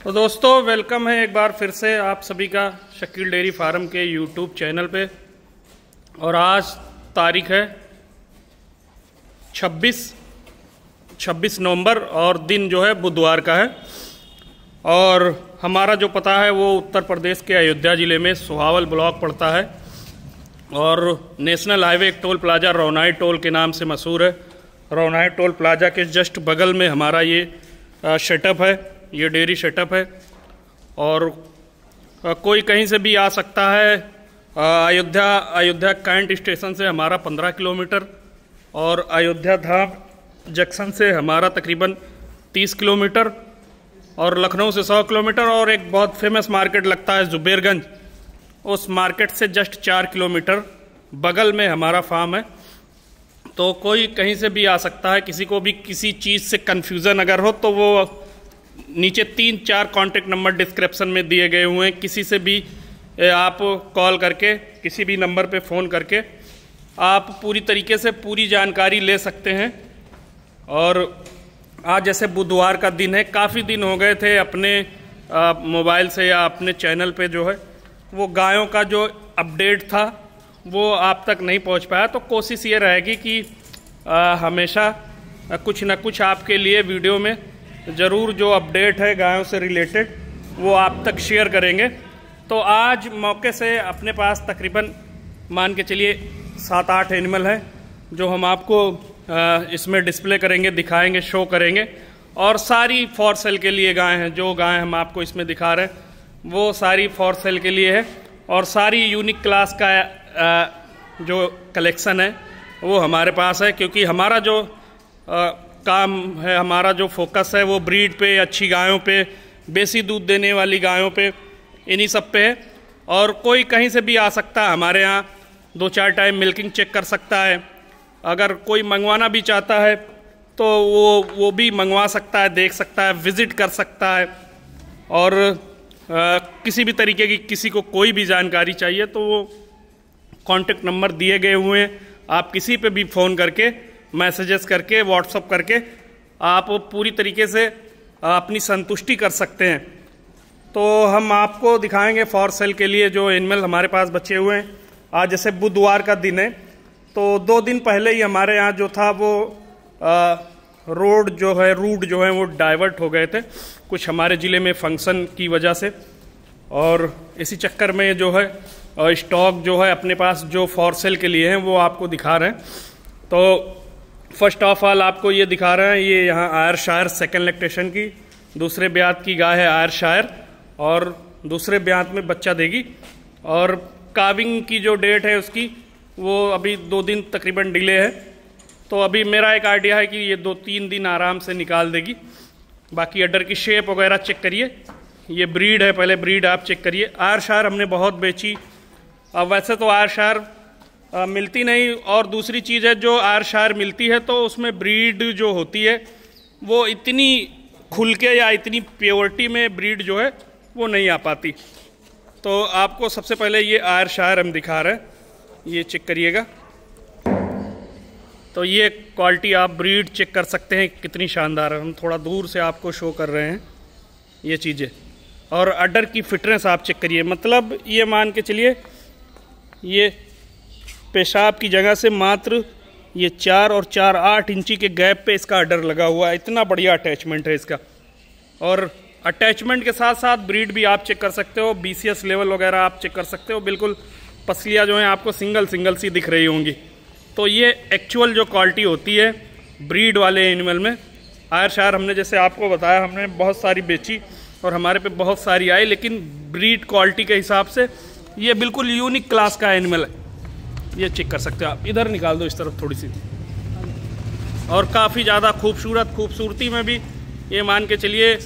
तो दोस्तों वेलकम है एक बार फिर से आप सभी का शकील डेयरी फार्म के यूट्यूब चैनल पे। और आज तारीख है 26 नवंबर और दिन जो है बुधवार का है। और हमारा जो पता है वो उत्तर प्रदेश के अयोध्या ज़िले में सुहावल ब्लॉक पड़ता है और नेशनल हाईवे एक टोल प्लाजा रौनाई टोल के नाम से मशहूर है। रौनाई टोल प्लाजा के जस्ट बगल में हमारा ये सेटअप है, ये डेयरी सेटअप है। और कोई कहीं से भी आ सकता है। अयोध्या कैंट स्टेशन से हमारा 15 किलोमीटर और अयोध्या धाम जंक्शन से हमारा तकरीबन 30 किलोमीटर और लखनऊ से 100 किलोमीटर और एक बहुत फेमस मार्केट लगता है जुबेरगंज, उस मार्केट से जस्ट 4 किलोमीटर बगल में हमारा फार्म है। तो कोई कहीं से भी आ सकता है। किसी को भी किसी चीज़ से कन्फ्यूज़न अगर हो तो वो नीचे 3-4 कॉन्टेक्ट नंबर डिस्क्रिप्शन में दिए गए हुए हैं। किसी से भी आप कॉल करके किसी भी नंबर पे फ़ोन करके आप पूरी तरीके से पूरी जानकारी ले सकते हैं। और आज जैसे बुधवार का दिन है, काफ़ी दिन हो गए थे अपने मोबाइल से या अपने चैनल पे जो है वो गायों का जो अपडेट था वो आप तक नहीं पहुंच पाया। तो कोशिश ये रहेगी कि हमेशा कुछ ना कुछ आपके लिए वीडियो में ज़रूर जो अपडेट है गायों से रिलेटेड वो आप तक शेयर करेंगे। तो आज मौके से अपने पास तकरीबन मान के चलिए 7-8 एनिमल हैं जो हम आपको इसमें डिस्प्ले करेंगे, दिखाएंगे, शो करेंगे। और सारी फॉर सेल के लिए गाय हैं। जो गाय हम आपको इसमें दिखा रहे हैं वो सारी फॉर सेल के लिए है और सारी यूनिक क्लास का जो कलेक्शन है वो हमारे पास है। क्योंकि हमारा जो काम है, हमारा जो फोकस है वो ब्रीड पे, अच्छी गायों पे, बेसी दूध देने वाली गायों पे, इन्हीं सब पे है। और कोई कहीं से भी आ सकता है हमारे यहाँ, 2-4 टाइम मिल्किंग चेक कर सकता है। अगर कोई मंगवाना भी चाहता है तो वो भी मंगवा सकता है, देख सकता है, विज़िट कर सकता है। और किसी भी तरीके की किसी को कोई भी जानकारी चाहिए तो वो कॉन्टेक्ट नंबर दिए गए हुए हैं। आप किसी पे भी फ़ोन करके, मैसेजेस करके, व्हाट्सअप करके आप पूरी तरीके से अपनी संतुष्टि कर सकते हैं। तो हम आपको दिखाएंगे फॉर सेल के लिए जो एनिमल हमारे पास बचे हुए हैं। आज जैसे बुधवार का दिन है तो 2 दिन पहले ही हमारे यहाँ जो था वो रूट जो है वो डाइवर्ट हो गए थे कुछ हमारे ज़िले में फंक्शन की वजह से। और इसी चक्कर में जो है स्टॉक जो है अपने पास जो फॉर सेल के लिए हैं वो आपको दिखा रहे हैं। तो फर्स्ट ऑफ ऑल आपको ये दिखा रहे हैं, ये यहाँ आयरशायर सेकेंड लैक्टेशन की दूसरे ब्यात की गाय है आयरशायर और दूसरे ब्यात में बच्चा देगी। और काविंग की जो डेट है उसकी वो अभी 2 दिन तकरीबन डिले है। तो अभी मेरा एक आइडिया है कि ये 2-3 दिन आराम से निकाल देगी। बाकी अडर की शेप वगैरह चेक करिए, ये ब्रीड है, पहले ब्रीड आप चेक करिए। आयरशायर हमने बहुत बेची। अब वैसे तो आयरशायर मिलती नहीं, और दूसरी चीज़ है जो आयरशायर मिलती है तो उसमें ब्रीड जो होती है वो इतनी खुल के या इतनी प्योरिटी में ब्रीड जो है वो नहीं आ पाती। तो आपको सबसे पहले ये आयरशायर हम दिखा रहे हैं, ये चेक करिएगा। तो ये क्वालिटी आप ब्रीड चेक कर सकते हैं कितनी शानदार है। हम थोड़ा दूर से आपको शो कर रहे हैं ये चीज़ें। और अडर की फिटनेस आप चेक करिए, मतलब ये मान के चलिए ये पेशाब की जगह से मात्र ये 4 और 4 8 इंची के गैप पे इसका अडर लगा हुआ है। इतना बढ़िया अटैचमेंट है इसका। और अटैचमेंट के साथ साथ ब्रीड भी आप चेक कर सकते हो, BCS लेवल वगैरह आप चेक कर सकते हो। बिल्कुल पसलियाँ जो हैं आपको सिंगल सी दिख रही होंगी। तो ये एक्चुअल जो क्वालिटी होती है ब्रीड वाले एनिमल में। आयरशायर हमने जैसे आपको बताया हमने बहुत सारी बेची और हमारे पे बहुत सारी आई, लेकिन ब्रीड क्वालिटी के हिसाब से ये बिल्कुल यूनिक क्लास का एनिमल है। ये चेक कर सकते हो आप। इधर निकाल दो इस तरफ थोड़ी सी। और काफ़ी ज़्यादा खूबसूरती में भी ये मान के चलिए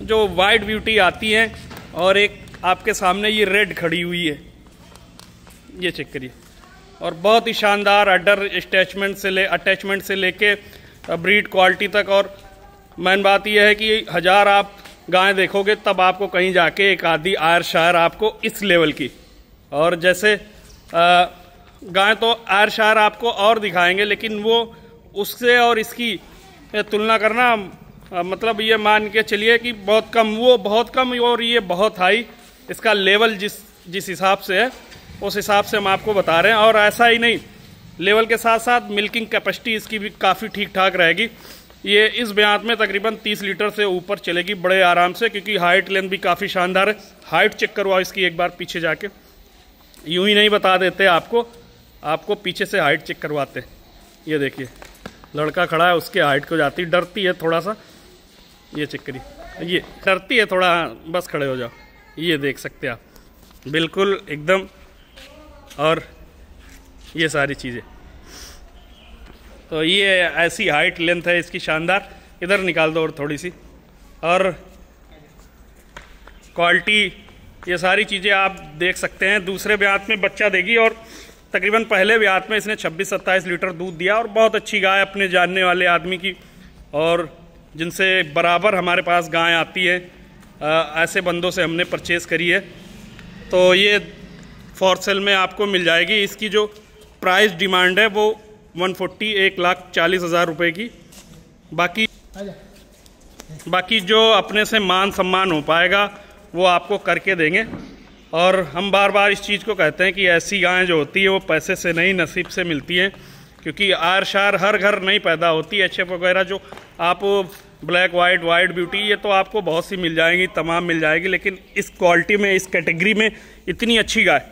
जो वाइट ब्यूटी आती है। और एक आपके सामने ये रेड खड़ी हुई है, ये चेक करिए। और बहुत ही शानदार अडर अटैचमेंट से लेके ब्रीड क्वालिटी तक। और मेन बात यह है कि 1000 आप गाय देखोगे तब आपको कहीं जाके एक आधी आयरशायर आपको इस लेवल की। और जैसे गाय तो आयरशायर आपको और दिखाएंगे, लेकिन वो उससे और इसकी तुलना करना मतलब ये मान के चलिए कि बहुत कम, वो बहुत कम और ये बहुत हाई। इसका लेवल जिस हिसाब से है उस हिसाब से हम आपको बता रहे हैं। और ऐसा ही नहीं, लेवल के साथ साथ मिल्किंग कैपेसिटी इसकी भी काफ़ी ठीक ठाक रहेगी। ये इस ब्यांत में तकरीबन 30 लीटर से ऊपर चलेगी बड़े आराम से, क्योंकि हाइट लेंथ भी काफ़ी शानदार है। हाइट चेक करवाओ इसकी एक बार पीछे जाके, यूं ही नहीं बता देते आपको पीछे से हाइट चेक करवाते। ये देखिए लड़का खड़ा है, उसके हाइट को जाती, डरती है थोड़ा सा। ये चेक करिए, ये डरती है थोड़ा, बस खड़े हो जाओ। ये देख सकते हैं आप, बिल्कुल एकदम। और ये सारी चीज़ें, तो ये ऐसी हाइट लेंथ है इसकी शानदार। इधर निकाल दो और थोड़ी सी। और क्वालिटी, ये सारी चीज़ें आप देख सकते हैं। दूसरे ब्यांत में बच्चा देगी और तकरीबन पहले ब्यांत में इसने 26-27 लीटर दूध दिया। और बहुत अच्छी गाय, अपने जानने वाले आदमी की, और जिनसे बराबर हमारे पास गाय आती है, ऐसे बंदों से हमने परचेज़ करी है। तो ये फॉर सेल में आपको मिल जाएगी। इसकी जो प्राइस डिमांड है वो 140, 1,40,000 रुपये की। बाकी जो अपने से मान सम्मान हो पाएगा वो आपको करके देंगे। और हम बार बार इस चीज़ को कहते हैं कि ऐसी गायें जो होती है वो पैसे से नहीं, नसीब से मिलती हैं। क्योंकि आर शार हर घर नहीं पैदा होती। एचएफ वगैरह जो आप ब्लैक वाइट, वाइट ब्यूटी, ये तो आपको बहुत सी मिल जाएंगी, तमाम मिल जाएगी। लेकिन इस क्वालिटी में, इस कैटेगरी में इतनी अच्छी गाय,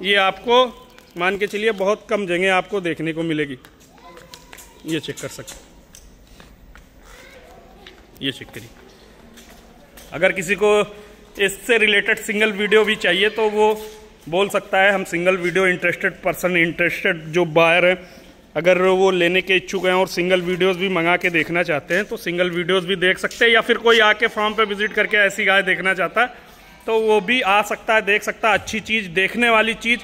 ये आपको मान के चलिए बहुत कम जगह आपको देखने को मिलेगी। ये चेक कर सकते, ये चेक करिए। अगर किसी को इससे रिलेटेड सिंगल वीडियो भी चाहिए तो वो बोल सकता है। हम सिंगल वीडियो, इंटरेस्टेड जो बायर हैं, अगर वो लेने के इच्छुक हैं और सिंगल वीडियोस भी मंगा के देखना चाहते हैं तो सिंगल वीडियोस भी देख सकते हैं। या फिर कोई आके फार्म पे विजिट करके ऐसी गाय देखना चाहता है तो वो भी आ सकता है, देख सकता है। अच्छी चीज़, देखने वाली चीज़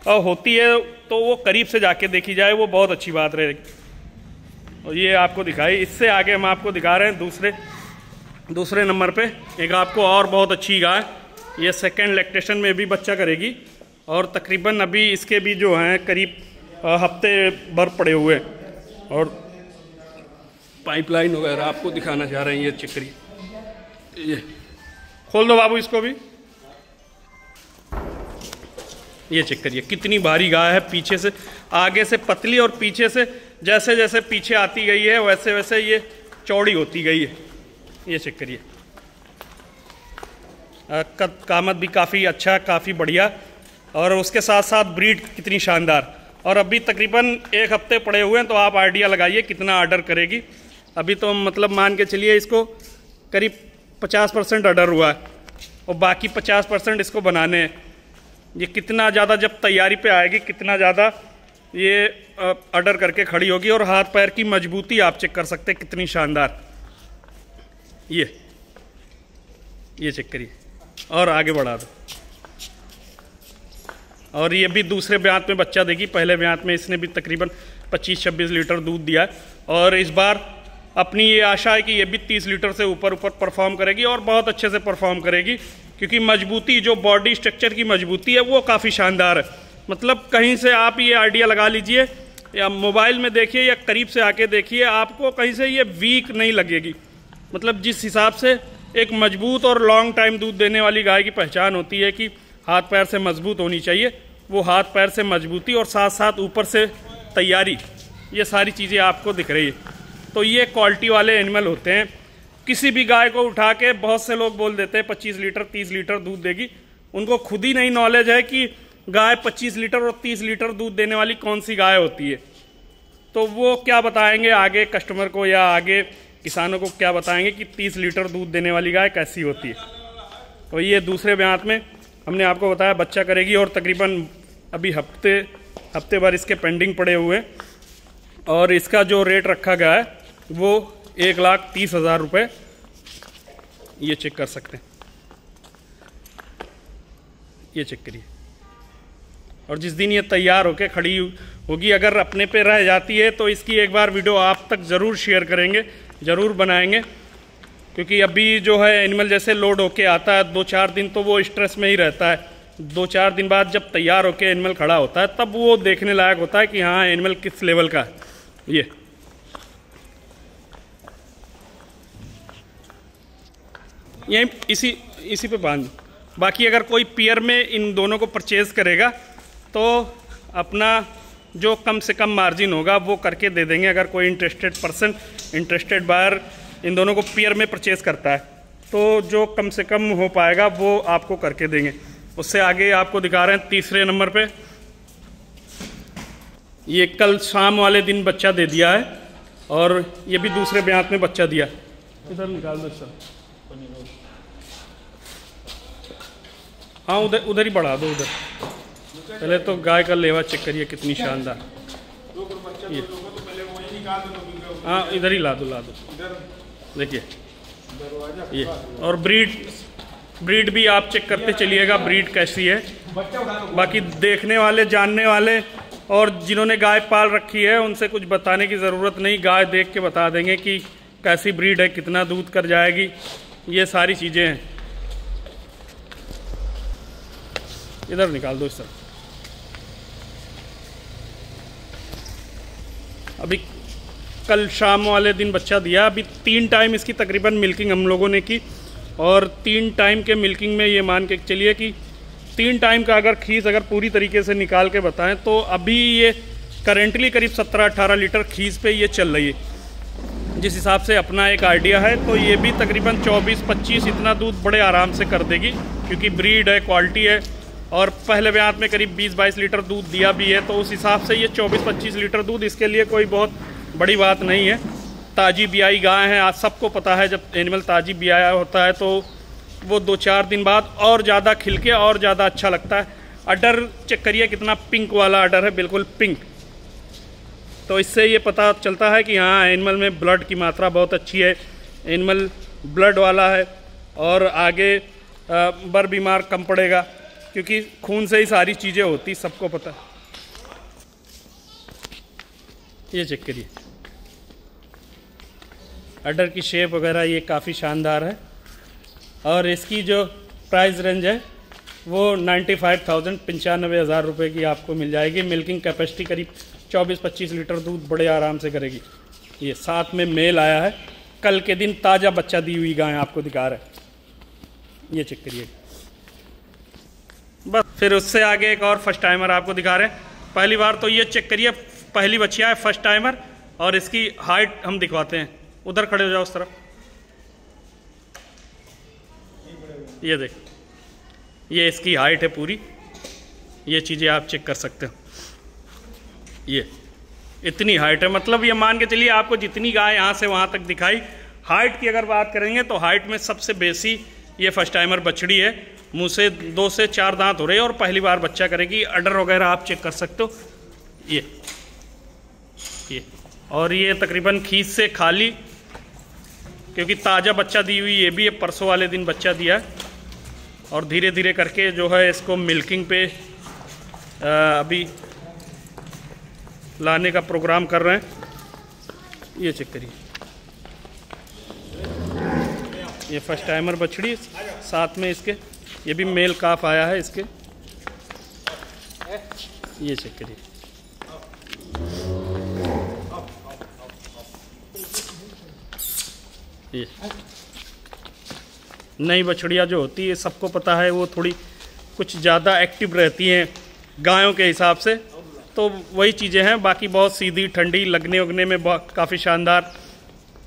होती है तो वो करीब से जाके देखी जाए, वो बहुत अच्छी बात रहेगी। और ये आपको दिखाई। इससे आगे हम आपको दिखा रहे हैं दूसरे नंबर पे एक आपको और बहुत अच्छी गाय। ये सेकेंड लैक्टेशन में भी बच्चा करेगी और तकरीबन अभी इसके भी जो हैं करीब हफ्ते भर पड़े हुए हैं। और पाइपलाइन वगैरह आपको दिखाना चाह रहे हैं। ये चेक करिए, ये खोल दो बाबू इसको भी। ये चेक करिए कितनी भारी गाय है। पीछे से, आगे से पतली और पीछे से जैसे जैसे पीछे आती गई है वैसे वैसे ये चौड़ी होती गई है। ये चेक करिए, कामत भी काफ़ी अच्छा, काफ़ी बढ़िया। और उसके साथ साथ ब्रीड कितनी शानदार। और अभी तकरीबन 1 हफ्ते पड़े हुए हैं तो आप आइडिया लगाइए कितना ऑर्डर करेगी। अभी तो मतलब मान के चलिए इसको करीब 50% ऑर्डर हुआ है और बाकी 50% इसको बनाने हैं। ये कितना ज़्यादा जब तैयारी पे आएगी, कितना ज़्यादा ये ऑर्डर करके खड़ी होगी। और हाथ पैर की मजबूती आप चेक कर सकते हैं कितनी शानदार। ये चेक करिए और आगे बढ़ा दो। और ये भी दूसरे ब्यांत में बच्चा देगी। पहले ब्यांत में इसने भी तकरीबन 25-26 लीटर दूध दिया है और इस बार अपनी ये आशा है कि ये भी 30 लीटर से ऊपर परफॉर्म करेगी और बहुत अच्छे से परफॉर्म करेगी। क्योंकि मजबूती, जो बॉडी स्ट्रक्चर की मजबूती है वो काफ़ी शानदार है। मतलब कहीं से आप ये आइडिया लगा लीजिए या मोबाइल में देखिए या करीब से आके देखिए, आपको कहीं से ये वीक नहीं लगेगी। मतलब जिस हिसाब से एक मजबूत और लॉन्ग टाइम दूध देने वाली गाय की पहचान होती है कि हाथ पैर से मजबूत होनी चाहिए, वो हाथ पैर से मजबूती और साथ साथ ऊपर से तैयारी, ये सारी चीज़ें आपको दिख रही है। तो ये क्वालिटी वाले एनिमल होते हैं। किसी भी गाय को उठा के, बहुत से लोग बोल देते हैं 25 लीटर 30 लीटर दूध देगी। उनको खुद ही नहीं नॉलेज है कि गाय 25 लीटर और 30 लीटर दूध देने वाली कौन सी गाय होती है। तो वो क्या बताएंगे आगे कस्टमर को या आगे किसानों को क्या बताएंगे कि 30 लीटर दूध देने वाली गाय कैसी होती है। तो ये दूसरे ब्यांत में हमने आपको बताया बच्चा करेगी और तकरीबन अभी हफ्ते भर इसके पेंडिंग पड़े हुए हैं। और इसका जो रेट रखा गया है वो 1,30,000 रुपये। ये चेक कर सकते हैं, ये चेक करिए। और जिस दिन ये तैयार होके खड़ी होगी, अगर अपने पे रह जाती है तो इसकी एक बार वीडियो आप तक ज़रूर शेयर करेंगे, ज़रूर बनाएंगे। क्योंकि अभी जो है एनिमल जैसे लोड होके आता है 2-4 दिन तो वो स्ट्रेस में ही रहता है। 2-4 दिन बाद जब तैयार होके एनिमल खड़ा होता है तब वो देखने लायक होता है कि हाँ एनिमल किस लेवल का है। यहीं इसी पे बांध। बाकी अगर कोई पेयर में इन दोनों को परचेज़ करेगा तो अपना जो कम से कम मार्जिन होगा वो करके दे देंगे। अगर कोई इंटरेस्टेड बायर इन दोनों को पेयर में परचेज़ करता है तो जो कम से कम हो पाएगा वो आपको करके देंगे। उससे आगे आपको दिखा रहे हैं तीसरे नंबर पे, ये कल शाम वाले दिन बच्चा दे दिया है और ये भी दूसरे ब्यात में बच्चा दिया। इधर निकाल दो सर, हाँ उधर ही बढ़ा दो। उधर पहले तो गाय का लेवा चेक करिए कितनी शानदार। ये हाँ इधर ही ला दो देखिए ये। और ब्रीड भी आप चेक करते चलिएगा ब्रीड कैसी है। बाकी देखने वाले, जानने वाले और जिन्होंने गाय पाल रखी है उनसे कुछ बताने की ज़रूरत नहीं, गाय देख के बता देंगे कि कैसी ब्रीड है, कितना दूध कर जाएगी, ये सारी चीज़ें हैं। इधर निकाल दो इस तरह। अभी कल शाम वाले दिन बच्चा दिया। अभी 3 टाइम इसकी तकरीबन मिल्किंग हम लोगों ने की और 3 टाइम के मिल्किंग में ये मान के चलिए कि 3 टाइम का अगर खीस अगर पूरी तरीके से निकाल के बताएं तो अभी ये करेंटली करीब 17-18 लीटर खीस पे ये चल रही है। जिस हिसाब से अपना एक आइडिया है तो ये भी तकरीबन 24-25 इतना दूध बड़े आराम से कर देगी, क्योंकि ब्रीड है, क्वालिटी है और पहले ब्यात में करीब 20-22 लीटर दूध दिया भी है। तो उस हिसाब से ये 24-25 लीटर दूध इसके लिए कोई बहुत बड़ी बात नहीं है। ताज़ी बियाई गाय है, आज सबको पता है जब एनिमल ताज़ी बियाया होता है तो वो 2-4 दिन बाद और ज़्यादा खिलके और ज़्यादा अच्छा लगता है। अडर चेक करिए कितना पिंक वाला अडर है, बिल्कुल पिंक। तो इससे ये पता चलता है कि हाँ एनिमल में ब्लड की मात्रा बहुत अच्छी है, एनिमल ब्लड वाला है और आगे बर बीमार कम पड़ेगा, क्योंकि खून से ही सारी चीज़ें होती, सबको पता है। ये चेक करिए अडर की शेप वगैरह ये काफ़ी शानदार है और इसकी जो प्राइस रेंज है वो 95,000 95,000 रुपये की आपको मिल जाएगी। मिल्किंग कैपेसिटी करीब 24-25 लीटर दूध बड़े आराम से करेगी। ये साथ में मेल आया है, कल के दिन ताज़ा बच्चा दी हुई गाय आपको दिखा रहा है। ये चेक करिए। बस फिर उससे आगे एक और फर्स्ट टाइमर आपको दिखा रहे हैं। पहली बार तो ये चेक करिए, पहली बच्चिया है फर्स्ट टाइमर और इसकी हाइट हम दिखवाते हैं। उधर खड़े हो जाओ उस तरफ। ये देख, ये इसकी हाइट है पूरी, ये चीज़ें आप चेक कर सकते हो। ये इतनी हाइट है, मतलब ये मान के चलिए आपको जितनी गाय यहाँ से वहाँ तक दिखाई। हाइट की अगर बात करेंगे तो हाइट में सबसे बेसी ये फर्स्ट टाइमर बछड़ी है। मुँह से 2 से 4 दांत हो रहे हैं और पहली बार बच्चा करेगी। अडर वगैरह आप चेक कर सकते हो। ये और ये तकरीबन खीस से खाली, क्योंकि ताज़ा बच्चा दी हुई ये भी है, परसों वाले दिन बच्चा दिया है और धीरे धीरे करके जो है इसको मिल्किंग पे अभी लाने का प्रोग्राम कर रहे हैं। ये चेक करिए, ये फर्स्ट टाइमर बछड़ी, साथ में इसके ये भी मेल काफ आया है इसके। ये चेक करिए, ये नई बछड़ियाँ जो होती है सबको पता है वो थोड़ी कुछ ज़्यादा एक्टिव रहती हैं गायों के हिसाब से, तो वही चीज़ें हैं। बाकी बहुत सीधी, ठंडी, लगने उगने में बहुत काफ़ी शानदार।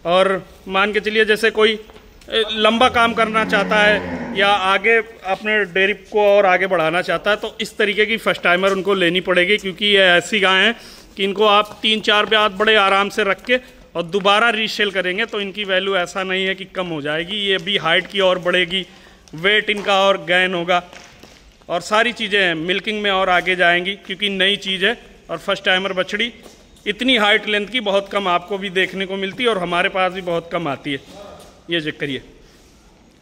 और मान के चलिए जैसे कोई लंबा काम करना चाहता है या आगे अपने डेयरी को और आगे बढ़ाना चाहता है तो इस तरीके की फर्स्ट टाइमर उनको लेनी पड़ेगी, क्योंकि ये ऐसी गाय हैं कि इनको आप 3-4 ब्यात बड़े आराम से रख के और दोबारा रीसेल करेंगे तो इनकी वैल्यू ऐसा नहीं है कि कम हो जाएगी। ये भी हाइट की और बढ़ेगी, वेट इनका और गेन होगा और सारी चीज़ें मिल्किंग में और आगे जाएंगी, क्योंकि नई चीज़ है। और फर्स्ट टाइमर बछड़ी इतनी हाइट लेंथ की बहुत कम आपको भी देखने को मिलती है और हमारे पास भी बहुत कम आती है। ये चेक करिए,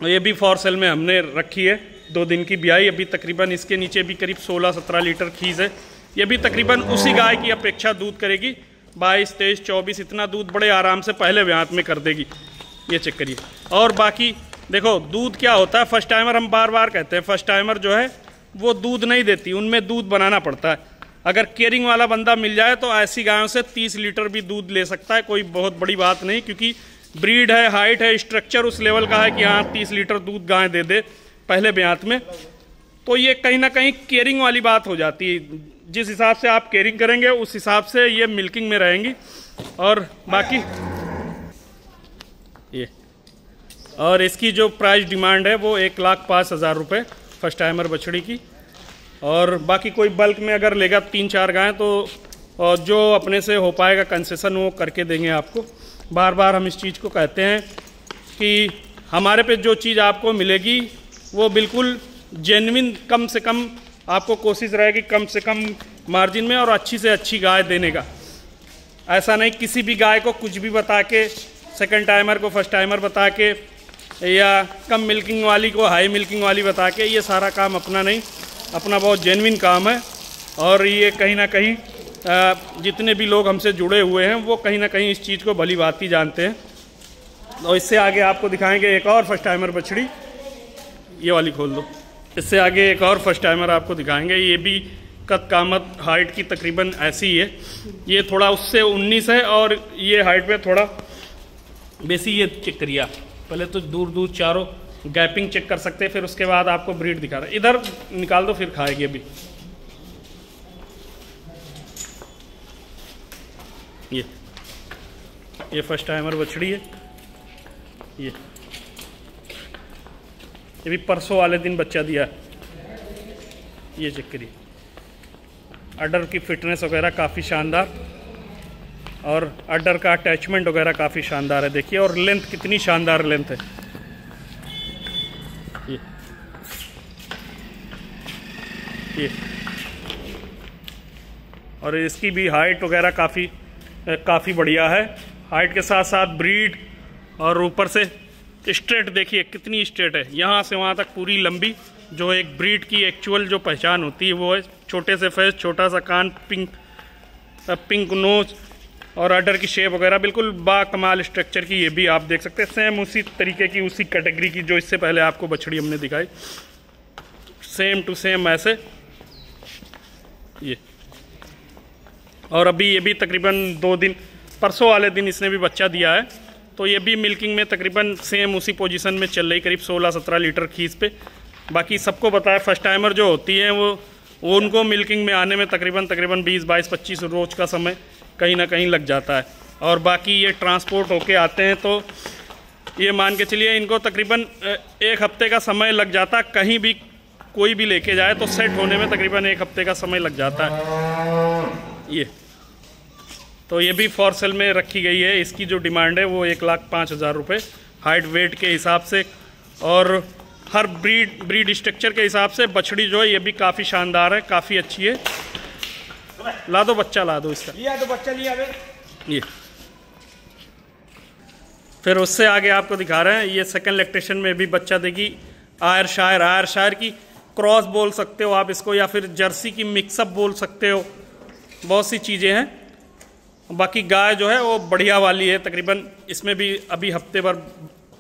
ये भी फॉर सेल में हमने रखी है, 2 दिन की ब्याई। अभी तकरीबन इसके नीचे भी करीब 16-17 लीटर खीस है। ये भी तकरीबन उसी गाय की अपेक्षा दूध करेगी, 22, 23, 24 इतना दूध बड़े आराम से पहले ब्यात में कर देगी। ये चेक करिए। और बाकी देखो दूध क्या होता है, फर्स्ट टाइमर हम बार बार कहते हैं, फर्स्ट टाइमर जो है वो दूध नहीं देती, उनमें दूध बनाना पड़ता है। अगर केयरिंग वाला बंदा मिल जाए तो ऐसी गायों से 30 लीटर भी दूध ले सकता है, कोई बहुत बड़ी बात नहीं, क्योंकि ब्रीड है, हाइट है, स्ट्रक्चर उस लेवल का है कि हाँ 30 लीटर दूध गाय दे दे पहले ब्यात में, तो ये कहीं ना कहीं केयरिंग वाली बात हो जाती है। जिस हिसाब से आप केयरिंग करेंगे उस हिसाब से ये मिल्किंग में रहेंगी। और बाकी ये, और इसकी जो प्राइस डिमांड है वो 1,05,000 रुपये फर्स्ट टाइमर बछड़ी की। और बाकी कोई बल्क में अगर लेगा 3-4 गायें तो जो अपने से हो पाएगा कंसेशन वो करके देंगे आपको। बार बार हम इस चीज़ को कहते हैं कि हमारे पे जो चीज़ आपको मिलेगी वो बिल्कुल जेन्युइन, कम से कम आपको कोशिश रहेगी कम से कम मार्जिन में और अच्छी से अच्छी गाय देने का। ऐसा नहीं किसी भी गाय को कुछ भी बता के, सेकंड टाइमर को फर्स्ट टाइमर बता के या कम मिल्किंग वाली को हाई मिल्किंग वाली बता के, ये सारा काम अपना नहीं, अपना बहुत जेन्युइन काम है। और ये कहीं ना कहीं जितने भी लोग हमसे जुड़े हुए हैं वो कहीं ना कहीं इस चीज़ को भली भांति जानते हैं। और इससे आगे आपको दिखाएंगे एक और फर्स्ट टाइमर बछड़ी, ये वाली खोल दो। इससे आगे एक और फर्स्ट टाइमर आपको दिखाएंगे, ये भी कद कामत हाइट की तकरीबन ऐसी ही है। ये थोड़ा उससे 19 है और ये हाइट पे थोड़ा बेसी। ये चेक करिए आप, पहले तो दूर दूर चारों गैपिंग चेक कर सकते हैं, फिर उसके बाद आपको ब्रीड दिखा रहा है। इधर निकाल दो फिर खाएगी अभी। ये फर्स्ट टाइमर बछड़ी है। ये भी परसों वाले दिन बच्चा दिया है। ये चेक करिए, अडर की फिटनेस वगैरह काफ़ी शानदार और अडर का अटैचमेंट वगैरह काफ़ी शानदार है। देखिए, और लेंथ कितनी शानदार लेंथ है। ये और इसकी भी हाइट वगैरह काफ़ी बढ़िया है। हाइट के साथ साथ ब्रीड और ऊपर से स्ट्रेट देखिए कितनी स्ट्रेट है, यहाँ से वहाँ तक पूरी लंबी। जो एक ब्रीड की एक्चुअल जो पहचान होती है वो है छोटे से फेस, छोटा सा कान, पिंक नोज और अडर की शेप वगैरह बिल्कुल बाकमाल स्ट्रक्चर की। ये भी आप देख सकते हैं सेम उसी तरीके की, उसी कैटेगरी की जो इससे पहले आपको बछड़ी हमने दिखाई, सेम टू सेम ऐसे ये। और अभी ये भी तकरीबन 2 दिन, परसों वाले दिन इसने भी बच्चा दिया है, तो ये भी मिल्किंग में तकरीबन सेम उसी पोजीशन में चल रही, करीब 16-17 लीटर खीस पे। बाकी सबको बताया फर्स्ट टाइमर जो होती है वो उनको मिल्किंग में आने में तकरीबन 20, 22, 25 रोज का समय कहीं ना कहीं लग जाता है। और बाकी ये ट्रांसपोर्ट होके आते हैं तो ये मान के चलिए इनको तकरीबन 1 हफ्ते का समय लग जाता है। कहीं भी कोई भी लेके जाए तो सेट होने में तकरीबन 1 हफ्ते का समय लग जाता है। ये तो ये भी फॉर सेल में रखी गई है। इसकी जो डिमांड है वो 1,05,000 रुपये हाइट वेट के हिसाब से और हर ब्रीड स्ट्रक्चर के हिसाब से। बछड़ी जो है ये भी काफ़ी शानदार है, काफ़ी अच्छी है। ला दो बच्चा, ला दो इसका, लिया तो बच्चा लिया ये। फिर उससे आगे आपको दिखा रहे हैं, ये सेकंड लैक्टेशन में भी बच्चा देगी। आयरशायर की क्रॉस बोल सकते हो आप इसको, या फिर जर्सी की मिक्सअप बोल सकते हो, बहुत सी चीज़ें हैं। बाकी गाय जो है वो बढ़िया वाली है, तकरीबन इसमें भी अभी हफ्ते भर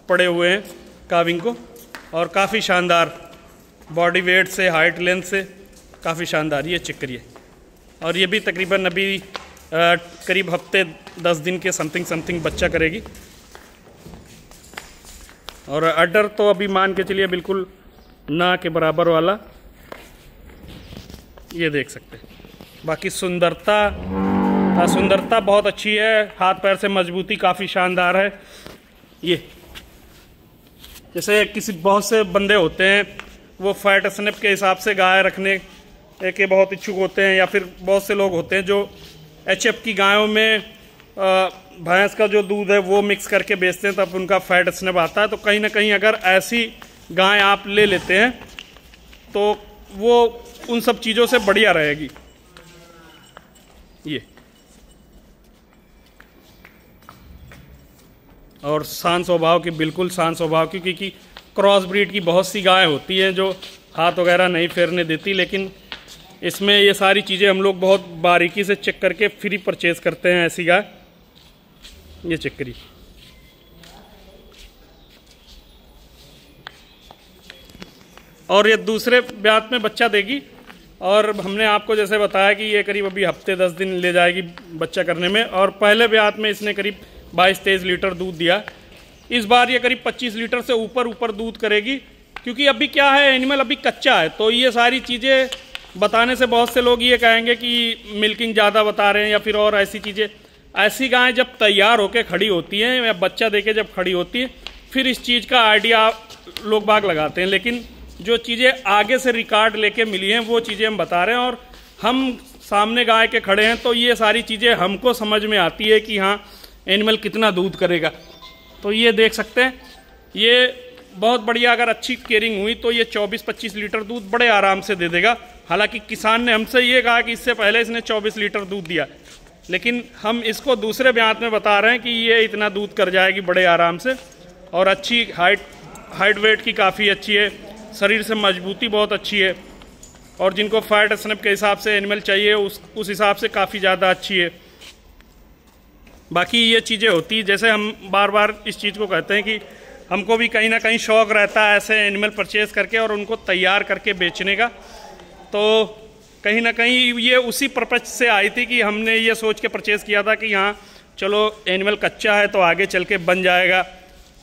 पड़े हुए हैं काविंग को, और काफ़ी शानदार बॉडी वेट से, हाइट लेंथ से काफ़ी शानदार। ये चेक करिए, और ये भी तकरीबन अभी करीब हफ्ते 10 दिन के समथिंग बच्चा करेगी। और अडर तो अभी मान के चलिए बिल्कुल ना के बराबर वाला, ये देख सकते हैं। बाकी सुंदरता बहुत अच्छी है, हाथ पैर से मजबूती काफ़ी शानदार है। ये जैसे बहुत से बंदे होते हैं वो फैट स्नैप के हिसाब से गाय रखने के बहुत इच्छुक होते हैं, या फिर बहुत से लोग होते हैं जो एचएफ की गायों में भैंस का जो दूध है वो मिक्स करके बेचते हैं, तब उनका फैट स्नैप आता है। तो कहीं ना कहीं अगर ऐसी गाय आप ले लेते हैं तो वो उन सब चीज़ों से बढ़िया रहेगी। ये और शांत स्वभाव की, बिल्कुल शांत स्वभाव की, क्योंकि क्रॉस ब्रीड की बहुत सी गाय होती हैं जो हाथ वगैरह नहीं फेरने देती, लेकिन इसमें ये सारी चीज़ें हम लोग बहुत बारीकी से चेक करके फ्री परचेज करते हैं ऐसी गाय। ये चेक करिए, और ये दूसरे ब्यात में बच्चा देगी। और हमने आपको जैसे बताया कि ये करीब अभी हफ्ते 10 दिन ले जाएगी बच्चा करने में, और पहले ब्यात में इसने करीब 22-23 लीटर दूध दिया। इस बार ये करीब 25 लीटर से ऊपर दूध करेगी, क्योंकि अभी क्या है, एनिमल अभी कच्चा है। तो ये सारी चीज़ें बताने से बहुत से लोग ये कहेंगे कि मिल्किंग ज़्यादा बता रहे हैं या फिर और ऐसी चीज़ें। ऐसी गायें जब तैयार होकर खड़ी होती हैं या बच्चा देके जब खड़ी होती है, फिर इस चीज़ का आइडिया लोग बाग लगाते हैं। लेकिन जो चीज़ें आगे से रिकॉर्ड लेके मिली हैं वो चीज़ें हम बता रहे हैं, और हम सामने गाय के खड़े हैं तो ये सारी चीज़ें हमको समझ में आती है कि हाँ एनिमल कितना दूध करेगा। तो ये देख सकते हैं, ये बहुत बढ़िया, अगर अच्छी केयरिंग हुई तो ये 24-25 लीटर दूध बड़े आराम से दे देगा। हालांकि किसान ने हमसे ये कहा कि इससे पहले इसने 24 लीटर दूध दिया, लेकिन हम इसको दूसरे ब्यात में बता रहे हैं कि ये इतना दूध कर जाएगी बड़े आराम से। और अच्छी हाइट वेट की काफ़ी अच्छी है, शरीर से मजबूती बहुत अच्छी है, और जिनको फैट स्नैप के हिसाब से एनिमल चाहिए उस हिसाब से काफ़ी ज़्यादा अच्छी है। बाकी ये चीज़ें होती है, जैसे हम बार बार इस चीज़ को कहते हैं कि हमको भी कहीं ना कहीं शौक़ रहता है ऐसे एनिमल परचेज़ करके और उनको तैयार करके बेचने का। तो कहीं ना कहीं ये उसी पर्पज से आई थी कि हमने ये सोच के परचेज़ किया था कि हाँ चलो एनिमल कच्चा है तो आगे चल के बन जाएगा,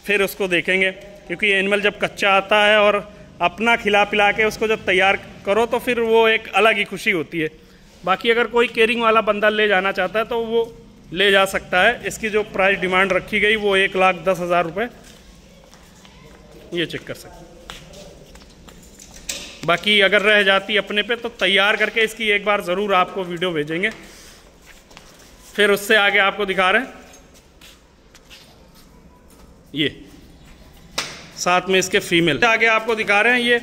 फिर उसको देखेंगे। क्योंकि एनिमल जब कच्चा आता है और अपना खिला पिला के उसको जब तैयार करो तो फिर वो एक अलग ही खुशी होती है। बाकी अगर कोई केयरिंग वाला बंदा ले जाना चाहता है तो वो ले जा सकता है। इसकी जो प्राइस डिमांड रखी गई वो 1,10,000 रुपये, ये चेक कर सकते। बाकी अगर रह जाती अपने पे तो तैयार करके इसकी एक बार ज़रूर आपको वीडियो भेजेंगे। फिर उससे आगे आपको दिखा रहे हैं, ये साथ में इसके फीमेल आगे आपको दिखा रहे हैं, ये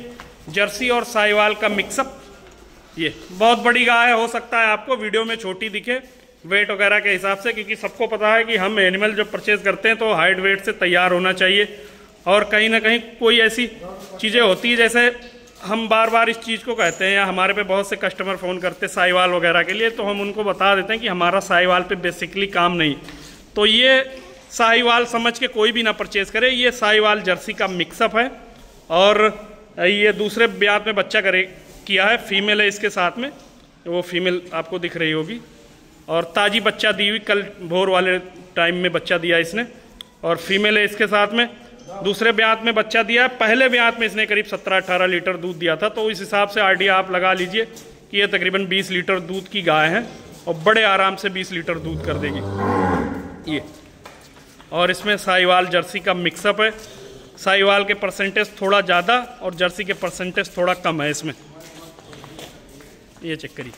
जर्सी और साहिवाल का मिक्सअप। ये बहुत बड़ी गाय हो सकता है आपको वीडियो में छोटी दिखे वेट वगैरह के हिसाब से, क्योंकि सबको पता है कि हम एनिमल जब परचेज करते हैं तो हाइट वेट से तैयार होना चाहिए। और कहीं ना कहीं कोई ऐसी चीज़ें होती है, जैसे हम बार बार इस चीज़ को कहते हैं, या हमारे पे बहुत से कस्टमर फ़ोन करते हैं साहिवाल वगैरह के लिए, तो हम उनको बता देते हैं कि हमारा साहिवाल पे बेसिकली काम नहीं। तो ये साहिवाल समझ के कोई भी ना परचेज करे, ये साहिवाल जर्सी का मिक्सअप है। और ये दूसरे ब्यात में बच्चा किया है, फीमेल है इसके साथ में, वो फीमेल आपको दिख रही होगी। और ताज़ी बच्चा दी हुई, कल भोर वाले टाइम में बच्चा दिया इसने, और फीमेल है इसके साथ में। दूसरे ब्यात में बच्चा दिया, पहले ब्यात में इसने करीब 17-18 लीटर दूध दिया था। तो इस हिसाब से आइडिया आप लगा लीजिए कि ये तकरीबन 20 लीटर दूध की गाय है, और बड़े आराम से 20 लीटर दूध कर देगी ये। और इसमें साहिवाल जर्सी का मिक्सअप है। साहिवाल के परसेंटेज थोड़ा ज़्यादा और जर्सी के परसेंटेज थोड़ा कम है इसमें, ये चेक करिए।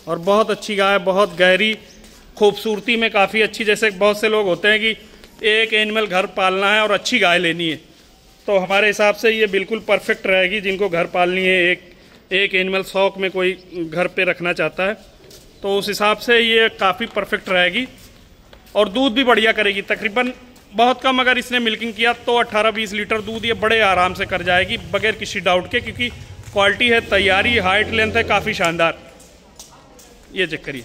और बहुत अच्छी गाय, बहुत गहरी, खूबसूरती में काफ़ी अच्छी। जैसे बहुत से लोग होते हैं कि एक एनिमल घर पालना है और अच्छी गाय लेनी है, तो हमारे हिसाब से ये बिल्कुल परफेक्ट रहेगी। जिनको घर पालनी है, एक एनिमल शौक में कोई घर पे रखना चाहता है, तो उस हिसाब से ये काफ़ी परफेक्ट रहेगी। और दूध भी बढ़िया करेगी, तकरीबन बहुत कम अगर इसने मिल्किंग किया तो 18-20 लीटर दूध ये बड़े आराम से कर जाएगी बगैर किसी डाउट के, क्योंकि क्वालिटी है, तैयारी, हाइट लेंथ है काफ़ी शानदार। ये चेक करिए।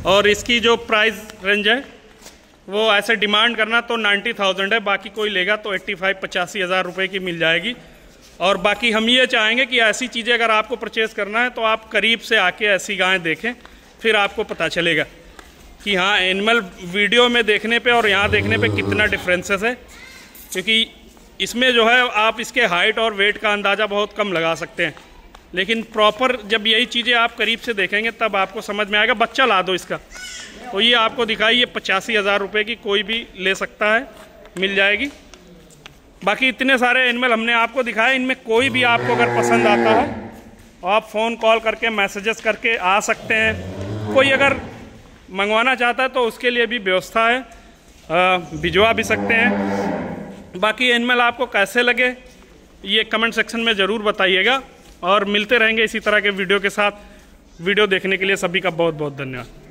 और इसकी जो प्राइस रेंज है वो ऐसे डिमांड करना तो 90,000 है, बाकी कोई लेगा तो 85-85 हज़ार रुपये की मिल जाएगी। और बाकी हम ये चाहेंगे कि ऐसी चीज़ें अगर आपको परचेज़ करना है तो आप करीब से आके ऐसी गायें देखें, फिर आपको पता चलेगा कि हाँ एनिमल वीडियो में देखने पे और यहाँ देखने पे कितना डिफरेंसेस है। क्योंकि इसमें जो है आप इसके हाइट और वेट का अंदाज़ा बहुत कम लगा सकते हैं, लेकिन प्रॉपर जब यही चीज़ें आप करीब से देखेंगे तब आपको समझ में आएगा। बच्चा ला दो इसका, तो ये आपको दिखाई, ये 85 हज़ार रुपये की कोई भी ले सकता है, मिल जाएगी। बाकी इतने सारे एनिमल हमने आपको दिखाए, इनमें कोई भी आपको अगर पसंद आता है आप फ़ोन कॉल करके मैसेजेस करके आ सकते हैं। कोई अगर मंगवाना चाहता है तो उसके लिए भी व्यवस्था है, भिजवा भी सकते हैं। बाकी एनिमल आपको कैसे लगे ये कमेंट सेक्शन में ज़रूर बताइएगा, और मिलते रहेंगे इसी तरह के वीडियो के साथ। वीडियो देखने के लिए सभी का बहुत बहुत धन्यवाद।